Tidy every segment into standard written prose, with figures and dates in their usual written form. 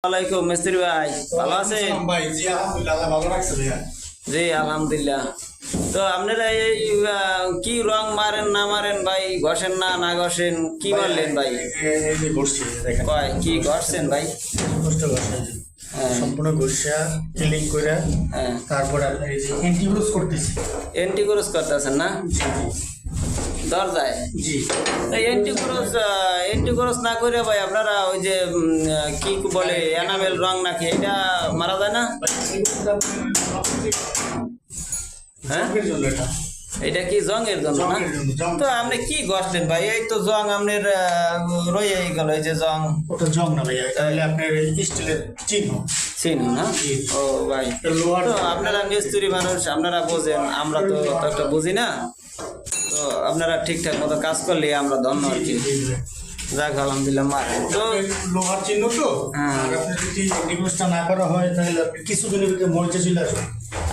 ওয়ালাইকুম মিস্ত্রি ভাই, ভালো আছেন? ভাই জি আলহামদুলিল্লাহ, আল্লাহ ভালো রাখছে ভাইয়া। জি আলহামদুলিল্লাহ। তো আপনারা এই কি রং মারেন না মারেন ভাই, ঘষেন না না ঘষেন, কি বললেন ভাই? এই যে ঘষছি দেখেন, কয় কি ঘষছেন ভাই? কষ্ট ঘষা এই যে। হ্যাঁ। সম্পূর্ণ ঘষা ক্লিন করে হ্যাঁ, তারপরে আপনার এই যে অ্যান্টিগ্রোস করতেছি। এন্টিক্রোজ করতেছেন না জি দরজায়? জি এই এন্টিক্রোজ না করে ভাই আপনারা ওই যে কি বলে এনামেল রং নাকি এটা মারা যায় না? হ্যাঁ, এর জন্য এটা এটা কি জংয়ের জন্য না? জংয়ের জন্য, জং। তো আপনি কি ঘষলেন ভাই? এই তো জং আপনার রয়ে গেল, এই যে জং ওটা জং না ভাইয়া, এটা হলে আপনার স্টিলের চিহ্ন। চিনি না? জি। ও ভাই, লোহার তো আপনারা মিস্ত্রি মানুষ, আপনারা বোঝেন, আমরা তো একটা বুঝি না। তো আপনারা ঠিকঠাক মতো কাজ করলে আমরা ধন্য আর কি। যাক আলহামদুলিল্লাহ মারে তো। লোহার চিহ্ন তো, হ্যাঁ। আর আপনি যদি অ্যান্টিগ্রোসটা না করা হয় তাহলে আপনি কিছুদিনের ভিতরে মরিচে চলে আসবে।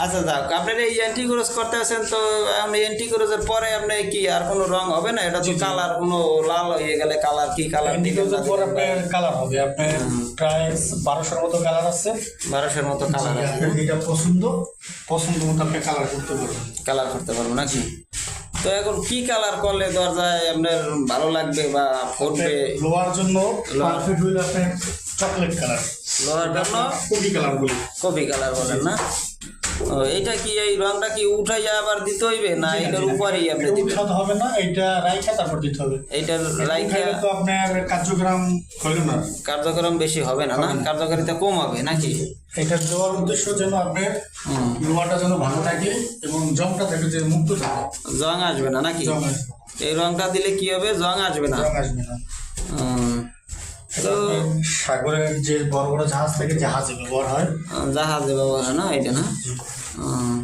আচ্ছা যাক, আপনারা এই অ্যান্টিক্রোজ করতে আছেন, তো আপনি অ্যান্টিক্রোজের পরে আপনি কি আর কোনো রং হবে না? এটা তো কালার কোনো লাল হয়ে গেলে কালার কি কালার দিবেন? অ্যান্টিগ্রোসের পর আপনার কালার হবে, আপনার প্রায় 1200-র মতো কালার আছে। 1200-র মতো কালার আছে, আপনার যেটা পছন্দ মতো আপনি কালার করতে পারবেন। কালার করতে পারবো নাকি? তো এখন কি কালার করলে দরজায় আপনার ভালো লাগবে বা ফুটবে? লোহার জন্য লোহার। পারফেক্ট হইল আপনার চকলেট কালার, লোহার জন্য কফি কালার বলি। কফি কালার বলেন না? ও, এইটা কি এই রংটা কি উঠাইয়া আবার দিতে হইবে না এটার উপরেই আপনি দিবেন? উঠাতে হবে না, এটা রাইখা তারপর দিতে হবে। এইটার রাইখা উঠাইলে তো আপনার কার্যক্রম হইল না। কার্যক্রম বেশি হবে না, না কার্যকারিতা কম হবে নাকি? এটা দেওয়ার উদ্দেশ্য যেন আপনার হুম, লোহাটা যেন ভালো থাকে এবং জংটা থাকে যে মুক্ত থাকে। জং আসবে না নাকি? জং আসবে এই রংটা দিলে কি হবে? জং আসবে না। জং আসবে না। হুম, তো সাগরের যে বড় বড় জাহাজ থেকে জাহাজে ব্যবহার হয়। জাহাজে ব্যবহার হয় না এটা, না? হুম,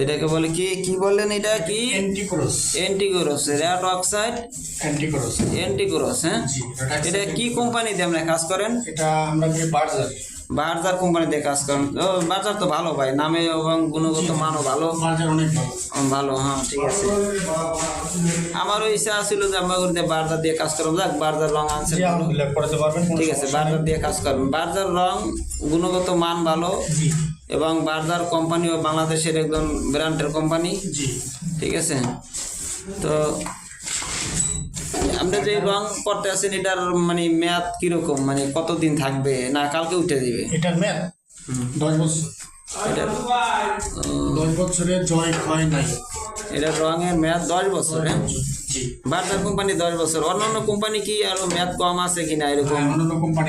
এটাকে বলে কি কি বললেন? এটা কি? অ্যান্টিক্রোস। অ্যান্টিক্রোজ, রেড অক্সাইড অ্যান্টিক্রোস অ্যান্টিক্রোজ। হ্যাঁ, জি, এটা কি কোম্পানিতে আপনি কাজ করেন? এটা আমরা যে বার্জার বার্জার কোম্পানিতে কাজ করেন? ও, বার্জার তো ভালো ভাই, নামে এবং গুণগত মানও ভালো। বার্জার অনেক ভালো। ভালো, হ্যাঁ ঠিক আছে। আমারও ইচ্ছা ছিল যে আমরা বার্জার দিয়ে কাজ করবো। যাক, বার্জার রং আনছে জি, ভালো। আলহামদুলিল্লাহ করাতে পারবেন, কোনো ঠিক আছে, সমস্যা বার্জার নেই। দিয়ে কাজ করবেন। বার্জার রং গুণগত মান ভালো, জি এবং বার্জার কোম্পানিও বাংলাদেশের একজন ব্র্যান্ডের কোম্পানি। জি ঠিক আছে। তো আপনি যে রং করতে আছেন এটার মানে মেয়াদ কিরকম, মানে কতদিন থাকবে না কালকে উঠে দিবে? এটার মেয়াদ 10 বছর। এটার 10 বছরের জয় ক্ষয় নাই। এটার রঙের মেয়াদ 10 বছর। হ্যাঁ, জি, বার্জার কোম্পানি 10 বছর। অন্যান্য কোম্পানি কি আরো মেয়াদ কম আছে কিনা এরকম? অন্যান্য কোম্পানি